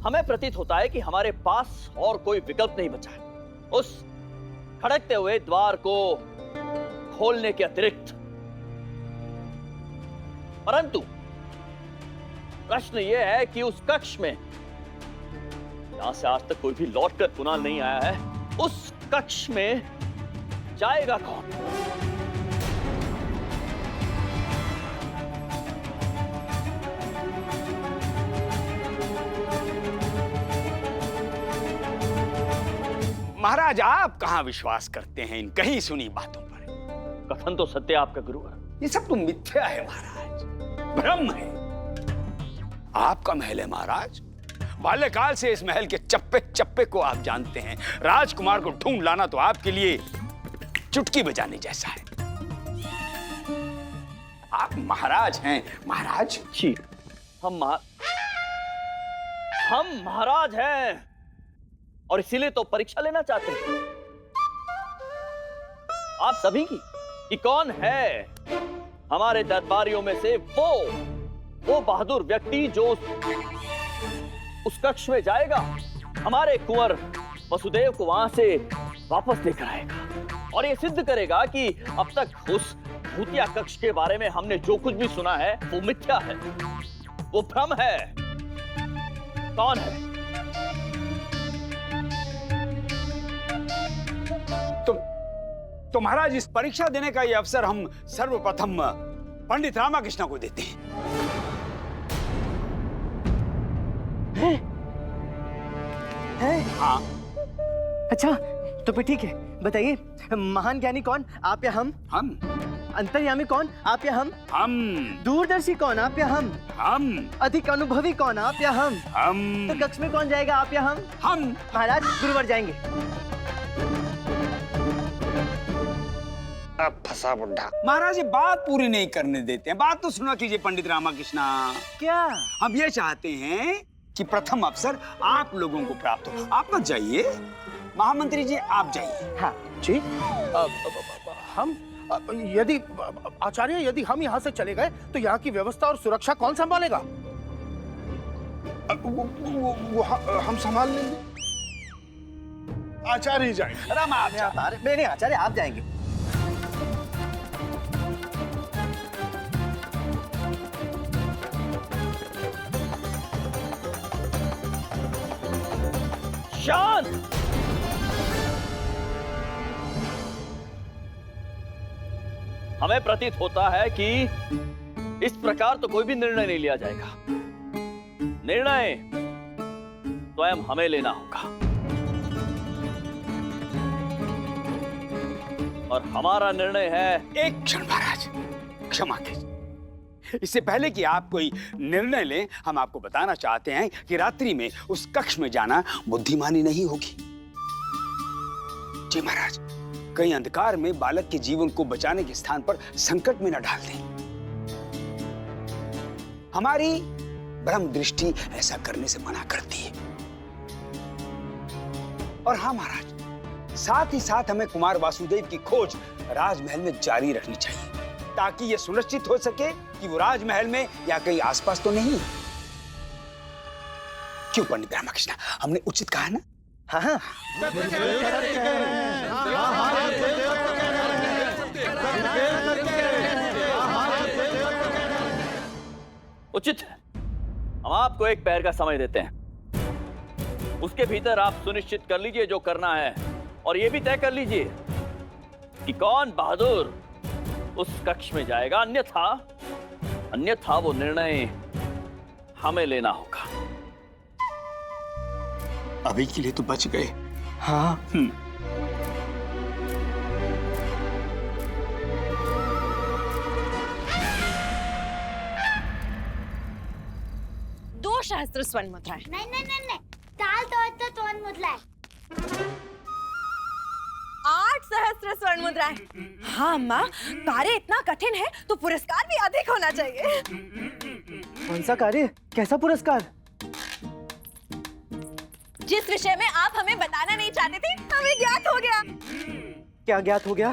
हमें प्रतीत होता है कि हमारे पास और कोई विकल्प नहीं बचा है उस खड़कते हुए द्वार को खोलने के अतिरिक्त। परंतु प्रश्न यह है कि उस कक्ष में यहां से आज तक कोई भी लौटकर पुनः नहीं आया है, उस कक्ष में जाएगा कौन? महाराज, आप कहां विश्वास करते हैं इन कहीं सुनी बातों पर? कथन तो सत्य आपका गुरुवर। ये सब तो मिथ्या है महाराज, भ्रम है। आपका महल है महाराज, बाल्यकाल से इस महल के चप्पे चप्पे को आप जानते हैं। राजकुमार को ढूंढ लाना तो आपके लिए चुटकी बजाने जैसा है। आप महाराज हैं महाराज जी। हम महाराज हैं और इसीलिए तो परीक्षा लेना चाहते हैं आप सभी की कि कौन है हमारे दरबारियों में से वो बहादुर व्यक्ति जो उस कक्ष में जाएगा, हमारे कुंवर वसुदेव को वहां से वापस लेकर आएगा और ये सिद्ध करेगा कि अब तक उस भूतिया कक्ष के बारे में हमने जो कुछ भी सुना है वो मिथ्या है, वो भ्रम है। कौन है? तो महाराज, इस परीक्षा देने का ये अवसर हम सर्वप्रथम पंडित रामाकृष्ण को देते हैं। है? हाँ। अच्छा, तो फिर ठीक है, बताइए, महान ज्ञानी कौन, आप या हम? हम। अंतर्यामी कौन, आप या हम? हम। दूरदर्शी कौन, आप या हम? हम। अधिक अनुभवी कौन, आप या हम? हम। तो कक्ष में कौन जाएगा, आप या हम? हम। महाराज, गुरुवर जाएंगे। अब फंसा बुड्ढा। महाराज, ये बात पूरी नहीं करने देते हैं। बात तो सुना कीजिए पंडित रामाकृष्ण। क्या? हम ये चाहते हैं कि प्रथम अवसर आप लोगों को प्राप्त हो। आप मत जाइए, महामंत्री जी आप जाइए। हाँ जी। हम यदि आचार्य, यदि हम यहाँ से चले गए तो यहाँ की व्यवस्था और सुरक्षा कौन संभालेगा? हम संभाल लेंगे। आचार्य जाएंगे। नहीं आचार्य, आप जाएंगे। शांत। हमें प्रतीत होता है कि इस प्रकार तो कोई भी निर्णय नहीं लिया जाएगा। निर्णय स्वयं हमें लेना होगा और हमारा निर्णय है। एक क्षण महाराज, क्षमा कीजिए। इससे पहले कि आप कोई निर्णय लें, हम आपको बताना चाहते हैं कि रात्रि में उस कक्ष में जाना बुद्धिमानी नहीं होगी। जी महाराज, कहीं अंधकार में बालक के जीवन को बचाने के स्थान पर संकट में न डाल दें। हमारी ब्रह्म दृष्टि ऐसा करने से मना करती है। और हाँ महाराज, साथ ही साथ हमें कुमार वासुदेव की खोज राजमहल में जारी रखनी चाहिए, ताकि यह सुनिश्चित हो सके कि वो राजमहल में या कहीं आसपास तो नहीं। क्यों पंडित रामाकृष्ण, हमने उचित कहा ना? हाँ हाँ। उचित है। हम आपको एक पैर का समय देते हैं, उसके भीतर आप सुनिश्चित कर लीजिए जो करना है और यह भी तय कर लीजिए कि कौन बहादुर उस कक्ष में जाएगा। अन्यथा वो निर्णय हमें लेना होगा। अभी के लिए तो बच गए। हाँ। दो सहस्त्र स्वर्ण मुद्राएं। नहीं, ताल तो स्वर्ण मुद्राएं। 8 सहस्त्र स्वर्ण मुद्राएं। हाँ अम्मा, कार्य इतना कठिन है तो पुरस्कार भी अधिक होना चाहिए। कौन सा कार्य, कैसा पुरस्कार? जिस विषय में आप हमें बताना नहीं चाहते थे, हमें ज्ञात हो गया। क्या ज्ञात हो गया?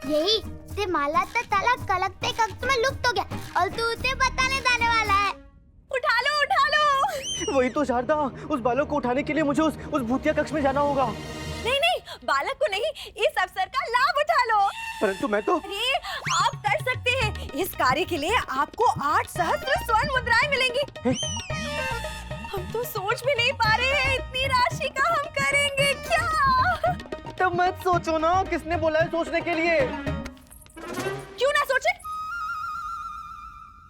यही से माला ताला कलकते कक्त में लुप्त हो गया और तू उसे बताने जाने वाला है। उठा लो, उठा लो। वही तो शारदा, उस बालक को उठाने के लिए मुझे उस भूतिया कक्ष में जाना होगा। नहीं नहीं, बालक को नहीं, इस अवसर का लाभ उठा लो। परंतु मैं तो अरे आप कर सकते हैं। इस कार्य के लिए आपको 8 सहस्त्र स्वर्ण मुद्राएं मिलेंगी। हम तो सोच भी नहीं पा रहे हैं इतनी राशि का हम करेंगे क्या। तब मत सोचो ना, किसने बोला है सोचने के लिए? क्यों ना सोचे?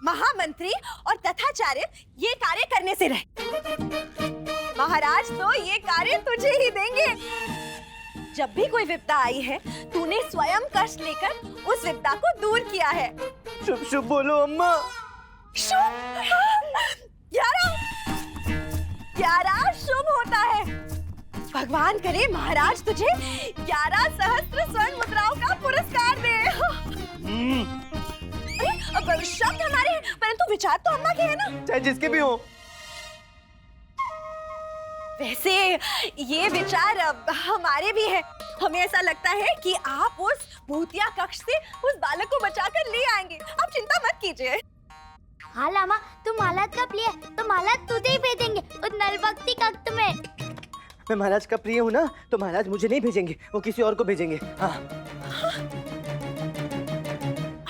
महामंत्री और तथाचार्य ये कार्य करने से रहे। महाराज तो ये कार्य तुझे ही देंगे। जब भी कोई विपदा आई है, तूने स्वयं कष्ट लेकर उस विपदा को दूर किया है। शुभ शुभ बोलो अम्मा। शुभ 11 शुभ होता है। भगवान करे महाराज तुझे 11 सहस्त्र स्वर्ण मुद्राओं का पुरस्कार दे। अरे शब्द हमारे हैं, परंतु विचार तो अम्मा के हैं ना। चाहे जिसके भी हो। वैसे ये विचार हमारे भी है। हमें ऐसा लगता है कि आप उस भूतिया कक्ष से उस बालक को बचाकर ले आएंगे। आप चिंता मत कीजिए। हाँ लामा, तुम महाराज का प्रिय, तो महाराज तुझे ही भेजेंगे उस नलभक्ति कक्ष में। मैं महाराज का प्रिय हूँ ना, तो महाराज मुझे नहीं भेजेंगे, वो किसी और को भेजेंगे। हाँ।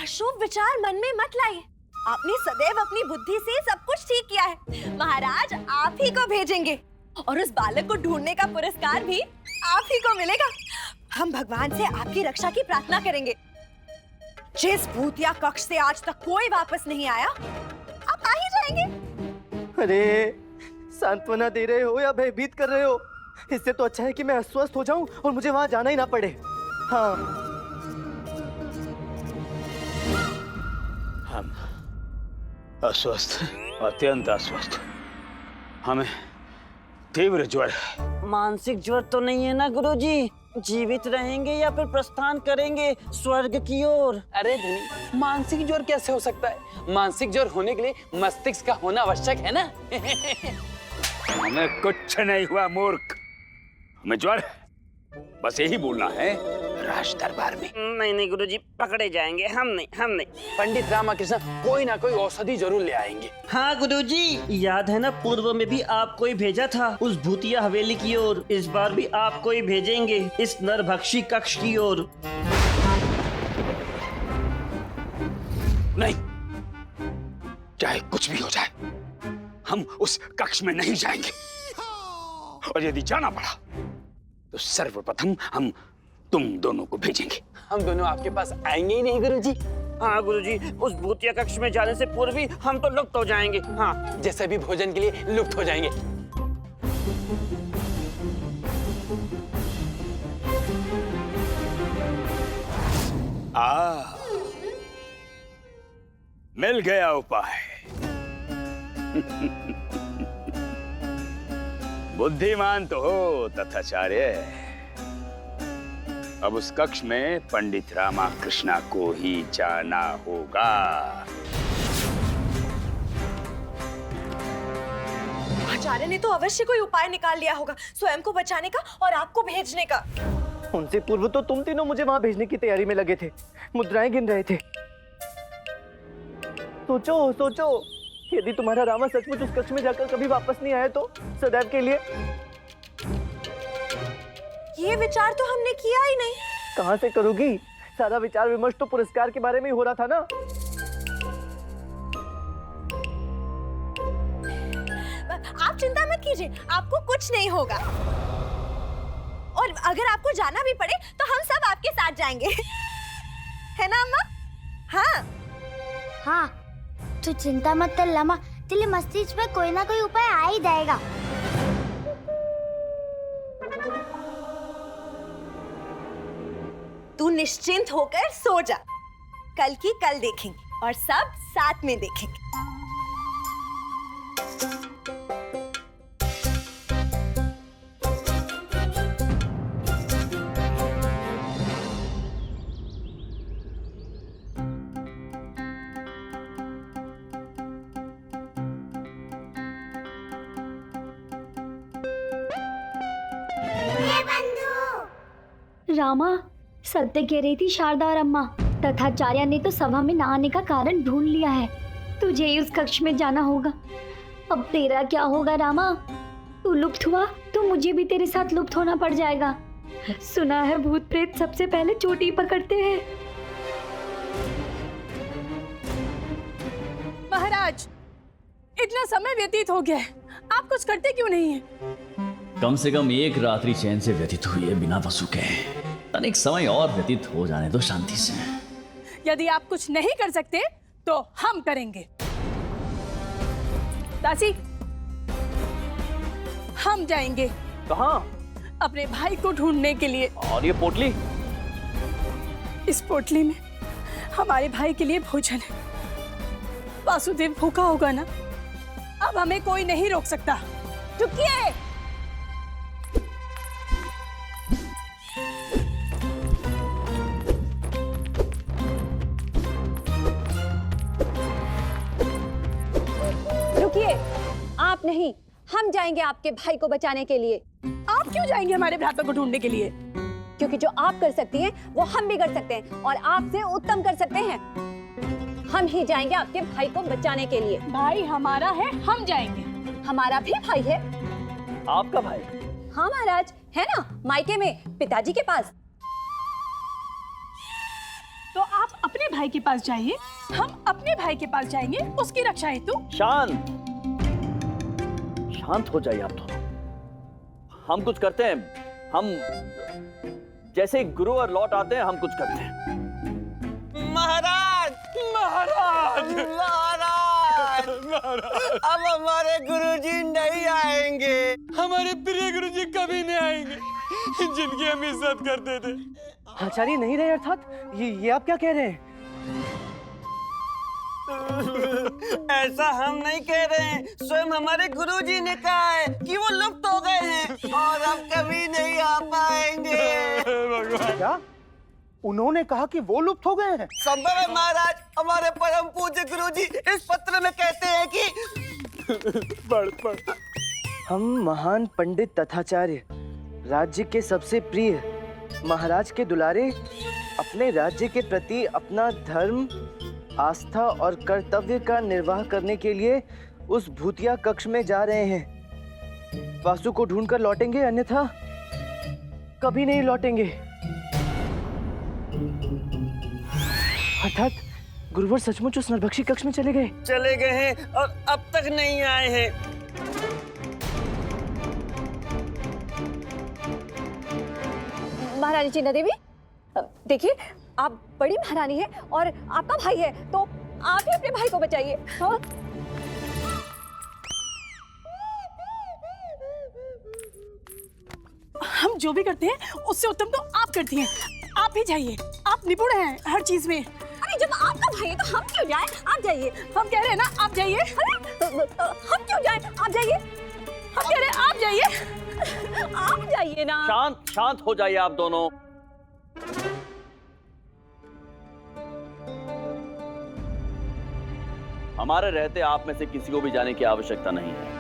अशुभ विचार मन में मत लाइए। आपने सदैव अपनी बुद्धि से सब कुछ ठीक किया है। महाराज आप ही को भेजेंगे और उस बालक को ढूंढने का पुरस्कार भी आप ही को मिलेगा। हम भगवान से आपकी रक्षा की प्रार्थना करेंगे। जिस भूतिया कक्ष से आज तक कोई वापस नहीं आया, आप आ ही जाएंगे। अरे सांत्वना दे रहे हो या भयभीत कर रहे हो? इससे तो अच्छा है कि मैं अस्वस्थ हो जाऊं और मुझे वहां जाना ही ना पड़े। हाँ। हम अस्वस्थ, अत्यंत अस्वस्थ, हमें तीव्र ज्वर है। मानसिक ज्वर तो नहीं है ना गुरुजी? जीवित रहेंगे या फिर प्रस्थान करेंगे स्वर्ग की ओर? अरे धनी, मानसिक ज्वर कैसे हो सकता है? मानसिक ज्वर होने के लिए मस्तिष्क का होना आवश्यक है ना। हमें कुछ नहीं हुआ मूर्ख, हमें ज्वर है, बस यही बोलना है राज दरबार में। नहीं गुरुजी, पकड़े जाएंगे। हम नहीं। पंडित रामकृष्ण कोई ना कोई औषधि जरूर ले आएंगे। हाँ गुरुजी, याद है ना पूर्व में भी आपको ही भेजा था उस भूतिया हवेली की ओर। इस बार भी आपको ही भेजेंगे इस नरभक्षी कक्ष की ओर। नहीं, चाहे कुछ भी हो जाए, हम उस कक्ष में नहीं जाएंगे। और यदि जाना पड़ा तो सर्वप्रथम हम तुम दोनों को भेजेंगे। हम दोनों आपके पास आएंगे ही नहीं गुरुजी। हाँ गुरुजी, उस भूतिया कक्ष में जाने से पूर्व ही हम तो लुप्त हो जाएंगे। हाँ, जैसे भी भोजन के लिए लुप्त हो जाएंगे। मिल गया उपाय। बुद्धिमान तो हो तथाचार्य। अब उस कक्ष में पंडित रामकृष्ण को ही जाना होगा। आचार्य ने तो अवश्य कोई उपाय निकाल लिया होगा स्वयं को बचाने का और आपको भेजने का। उनसे पूर्व तो तुम तीनों मुझे वहां भेजने की तैयारी में लगे थे, मुद्राएं गिन रहे थे। सोचो, यदि तुम्हारा रामा सचमुच उस कक्ष में जाकर कभी वापस नहीं आया तो सदैव के लिए। ये विचार तो हमने किया ही नहीं। कहां से करोगी? सारा विचार विमर्श तो पुरस्कार के बारे में ही हो रहा था ना। आप चिंता मत कीजिए, आपको कुछ नहीं होगा। और अगर आपको जाना भी पड़े तो हम सब आपके साथ जाएंगे। है ना अम्मा? हाँ, तू चिंता मत कर लामा, तेरे मस्तिष्क में कोई ना कोई उपाय आ ही जाएगा। तू निश्चिंत होकर सो जा। कल की कल देखेंगे और सब साथ में देखेंगे। रामा, सत्य कह रही थी शारदा और अम्मा। तथाचार्य ने तो सभा में न आने का कारण ढूंढ लिया है। तुझे ही उस कक्ष में जाना होगा। अब तेरा क्या होगा रामा? तू लुप्त हुआ तो मुझे भी तेरे साथ लुप्त होना पड़ जाएगा। सुना है भूत प्रेत सबसे पहले चोटी पकड़ते हैं। महाराज, इतना समय व्यतीत हो गया है, आप कुछ करते क्यों नहीं हैं? कम से कम एक रात्रि चैन से व्यतीत हुई है बिना वसु के। तनिक समय और व्यतीत हो जाने दो शांति से। यदि आप कुछ नहीं कर सकते तो हम करेंगे। दासी, हम जाएंगे कहाँ? अपने भाई को ढूंढने के लिए। और ये पोटली? इस पोटली में हमारे भाई के लिए भोजन है। वासुदेव भूखा होगा ना, अब हमें कोई नहीं रोक सकता। रुकिए। रुकिए, आप नहीं, हम जाएंगे आपके भाई को बचाने के लिए। आप क्यों जाएंगे हमारे भ्राता को ढूंढने के लिए? क्योंकि जो आप कर सकती हैं वो हम भी कर सकते हैं और आपसे उत्तम कर सकते हैं। हम ही जाएंगे आपके भाई को बचाने के लिए। भाई हमारा है, हम जाएंगे। हमारा भी भाई है। आपका भाई? हाँ महाराज, है ना, मायके में पिताजी के पास। तो आप अपने भाई के पास जाइए, हम अपने भाई के पास जाएंगे उसकी रक्षा हेतु। शांत शांत हो जाइए आप दोनों। हम कुछ करते हैं। हम जैसे गुरुवर लौट आते हैं हम कुछ करते हैं। महाराज, महाराज, महाराज, अब हमारे गुरुजी नहीं आएंगे। हमारे प्रिय गुरुजी कभी नहीं आएंगे, जिनकी हम इज्जत करते थे। आचार्य नहीं रहे अर्थात? ये आप क्या कह रहे हैं? ऐसा हम नहीं कह रहे हैं, स्वयं हमारे गुरुजी ने कहा है कि वो लुप्त हो गए हैं और अब कभी नहीं आ पाएंगे। क्या? उन्होंने कहा कि वो लुप्त हो गए हैं? संभव है महाराज, हमारे परम पूज्य गुरुजी इस पत्र में कहते हैं कि पढ़। हम महान पंडित तथाचार्य, राज्य के सबसे प्रिय, महाराज के दुलारे, अपने राज्य के प्रति अपना धर्म, आस्था और कर्तव्य का निर्वाह करने के लिए उस भूतिया कक्ष में जा रहे हैं। वासु को ढूंढकर लौटेंगे, अन्यथा कभी नहीं लौटेंगे। अर्थात गुरुवर सचमुच उस नरभक्षी कक्ष में चले गए हैं और अब तक नहीं आए हैं। महारानी चिन्ना देवी, देखिए, आप बड़ी महारानी है और आपका भाई है, तो आप ही अपने भाई को बचाइए। हाँ? हम जो भी करते हैं उससे उत्तम तो आप करती हैं। आप ही जाइए, आप निपुण हैं हर चीज में। अरे जब आपका भाई है तो हम क्यों जाएं? आप जाइए। हम कह रहे हैं ना, आप जाइए। हम क्यों जाएं? आप जाइए। हम कह रहे हैं आप जाइए। आप जाइए ना। शांत शांत हो जाइए आप दोनों। हमारे रहते आप में से किसी को भी जाने की आवश्यकता नहीं है।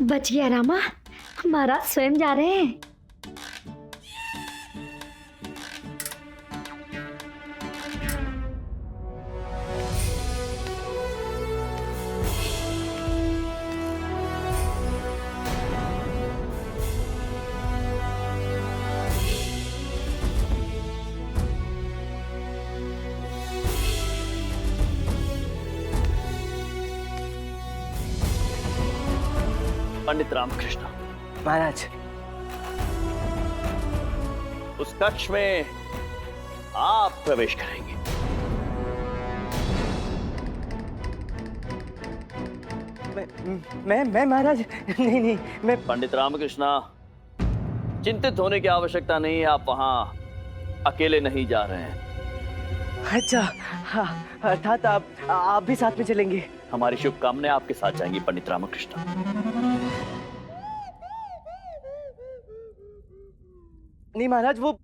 बच गया रामा, महाराज स्वयं जा रहे हैं। पंडित रामकृष्ण, महाराज, उस कक्ष में आप प्रवेश करेंगे। मैं महाराज, नहीं, मैं। पंडित रामकृष्ण, चिंतित होने की आवश्यकता नहीं है। आप वहां अकेले नहीं जा रहे हैं। अच्छा, हाँ, अर्थात आप भी साथ में चलेंगे। हमारी शुभकामनाएं आपके साथ जाएंगी पंडित रामकृष्ण। नहीं महाराज, वो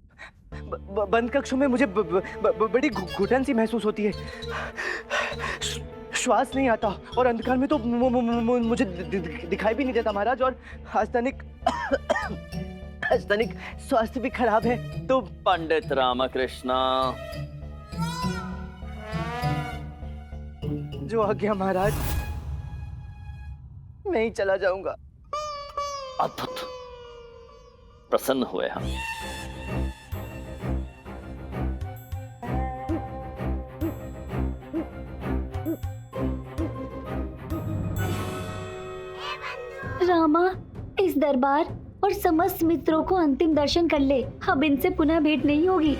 बंद कक्षों में मुझे बड़ी घुटन सी महसूस होती है। श्वास नहीं आता और अंधकार में तो मुझे दिखाई भी नहीं देता महाराज। और आस्तनिक स्वास्थ्य भी खराब है। तो पंडित रामकृष्ण, जो आज्ञा महाराज, मैं ही चला जाऊंगा। अद्भुत, प्रसन्न हुए हम। रामा, इस दरबार और समस्त मित्रों को अंतिम दर्शन कर ले। अब इनसे पुनः भेंट नहीं होगी।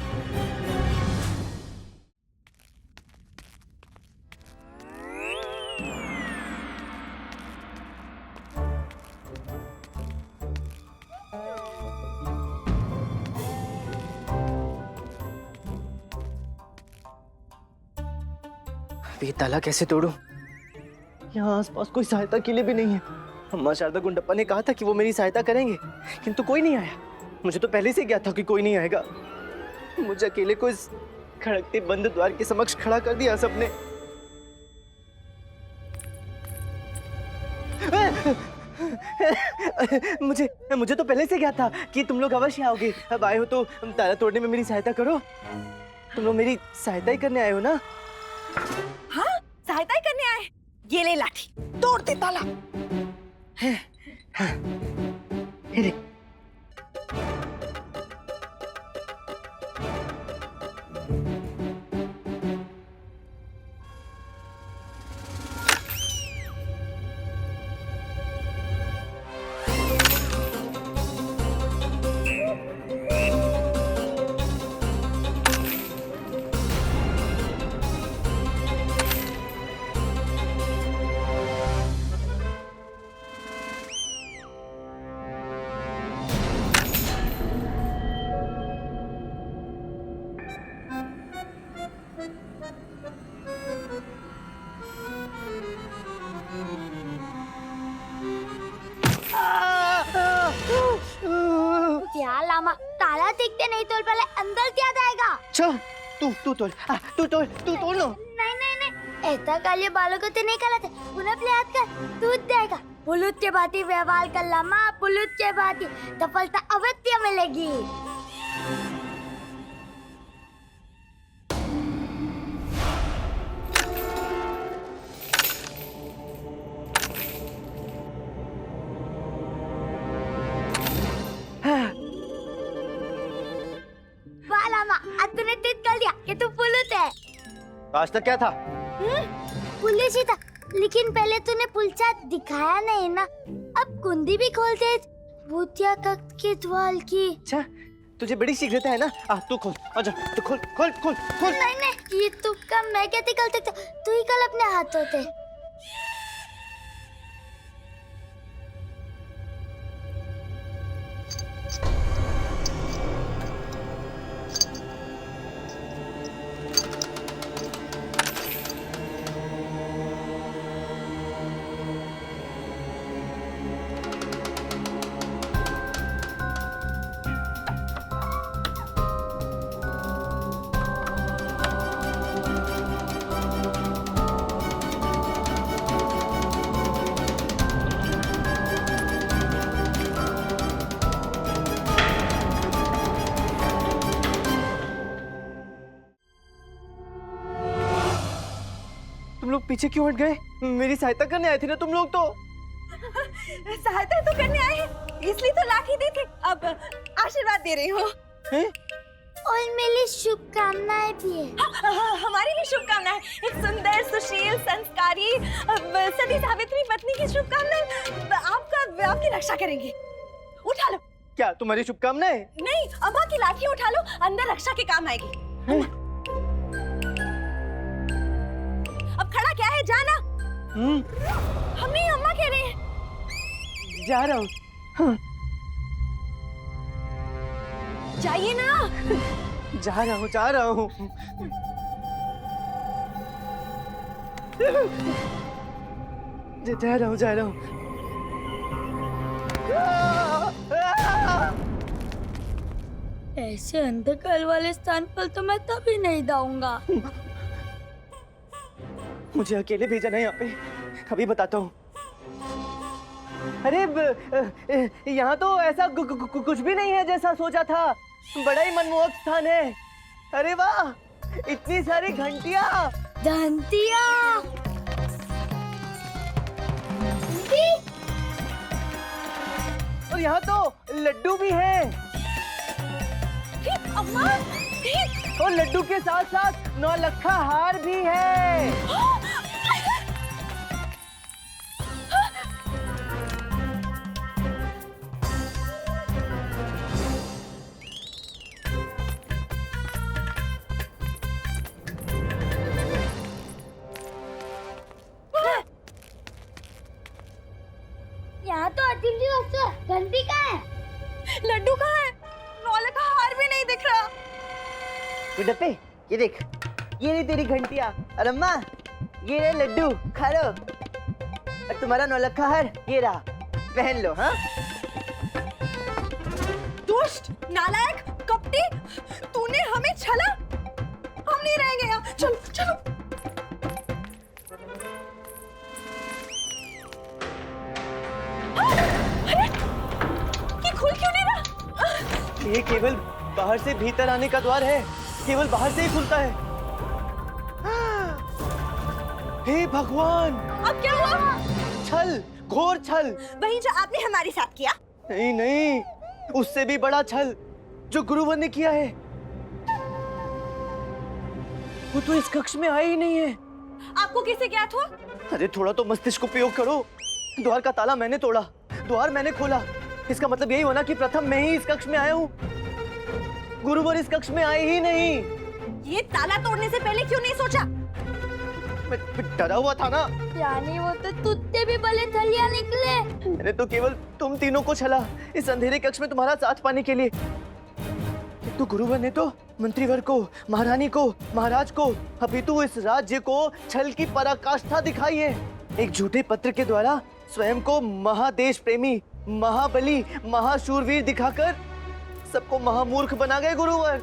ये ताला कैसे तोड़ूं? यहाँ आसपास कोई सहायता के लिए भी नहीं है। अम्मा शारदा गुंडप्पा ने कहा था कि वो मेरी सहायता करेंगे, किंतु कोई नहीं आया। मुझे तो पहले से ज्ञात था कि कोई नहीं आएगा। मुझे अकेले को इस खड़कते बंद द्वार के समक्ष खड़ा कर दिया सबने। मुझे तो पहले से ज्ञात था कि तुम लोग अवश्य आओगे। अब आए हो तो ताला तोड़ने में मेरी सहायता करो। तुम लोग मेरी सहायता ही करने आए हो ना? हाँ, सहायता ही करने आए। ये ले लाठी, तोड़ दे ताला। क्या लामा, ताला देखते नहीं तो पहले अंदर क्या जाएगा? चल, तू तोड़ लो। नहीं नहीं नहीं, ऐसा काले बालों को तो नहीं कराते। पुनः प्रयास कर, दूध जाएगा। पुलुत के भांति व्यवहार कर लामा, पुलुत के भांति सफलता अवश्य मिलेगी। वाह लामा, आज तूने सिद्ध कर दिया कि तू पुलुत है। आज तक क्या था? पुलिस ही था, लेकिन पहले तूने पुलचा दिखाया नहीं ना। अब कुंडी भी खोल दे भूतिया कक्ष के द्वार की। अच्छा, तुझे बड़ी शीघ्रता है ना? तू खोल, आजा, तू खोल। नहीं नहीं, ये तू काम मैं कैसे कर सकता? तू ही कल अपने हाथों से। तुम लोग पीछे क्यों हट गए? मेरी सहायता करने आए थे ना तुम लोग तो। सहायता तो करने आए हैं, इसलिए तो लाठी दी थी। अब आशीर्वाद दे रही हूँ। और मेरी शुभकामनाएं भी है। हमारी भी शुभकामनाएं। एक सुंदर, सुशील, संस्कारी, सती सावित्री पत्नी की शुभकामनाएं आपकी रक्षा करेंगे। उठा लो। क्या तुम्हारी शुभकामनाएं? नहीं, अम्मा की लाठी उठा लो, अंदर रक्षा के काम आएगी। अब खड़ा क्या है, जाना। हम नहीं, अम्मा कह रहे हैं। जा रहा हूँ। हाँ। जाइए ना। जा रहा हूँ। जा रहा हूँ। ऐसे अंधकार वाले स्थान पर तो मैं तभी नहीं जाऊंगा। मुझे अकेले भेजा ना यहाँ पे, अभी बताता हूँ। अरे यहाँ तो ऐसा कुछ भी नहीं है जैसा सोचा था। बड़ा ही मनमोहक स्थान है। अरे वाह, इतनी सारी घंटियाँ। यहाँ तो लड्डू भी हैं। अम्मा, और लड्डू के साथ साथ नौलखा हार भी है। यहाँ तो अजीब सी वस्तु है। घंटी कहाँ है? लड्डू कहाँ है? नौलखा हार भी नहीं दिख रहा। गुड्डप्पे, ये देख, ये रही तेरी घंटिया। और अम्मा, ये रहे लड्डू, खा लो। और तुम्हारा नौलखा हार ये रहा, पहन लो। हाँ, दुष्ट, नालायक, कपटी, तूने हमें छला। हम नहीं रहेंगे यहाँ। चलो चलो। ये खुल क्यों नहीं रहा? ये केवल बाहर से भीतर आने का द्वार है, केवल बाहर से ही खुलता है। हे भगवान! अब क्या हुआ? छल, घोर छल। वही जो आपने हमारे साथ किया। नहीं नहीं, उससे भी बड़ा छल जो गुरुवर ने किया है। वो तो इस कक्ष में आया ही नहीं है। आपको कैसे ज्ञात हुआ? अरे थोड़ा तो मस्तिष्क उपयोग करो। द्वार का ताला मैंने तोड़ा, द्वार मैंने खोला। इसका मतलब यही होना कि प्रथम मैं ही इस कक्ष में आया हूँ। गुरुवर इस कक्ष में आए ही नहीं। ये ताला तोड़ने से पहले क्यों नहीं सोचा? मैं डरा हुआ था ना। यानी वो तो तुझसे भी भले छलिया निकले। मैंने तो केवल तुम तीनों को छला इस अंधेरे कक्ष में तुम्हारा साथ पाने के लिए। तो गुरुवर ने तो मंत्रीवर को, महारानी को, महाराज को, अपितु इस राज्य को छल की पराकाष्ठा दिखाई है। एक झूठे पत्र के द्वारा स्वयं को महादेश प्रेमी, महाबली, महाशूरवीर दिखाकर सबको महामूर्ख बना गए गुरुवर।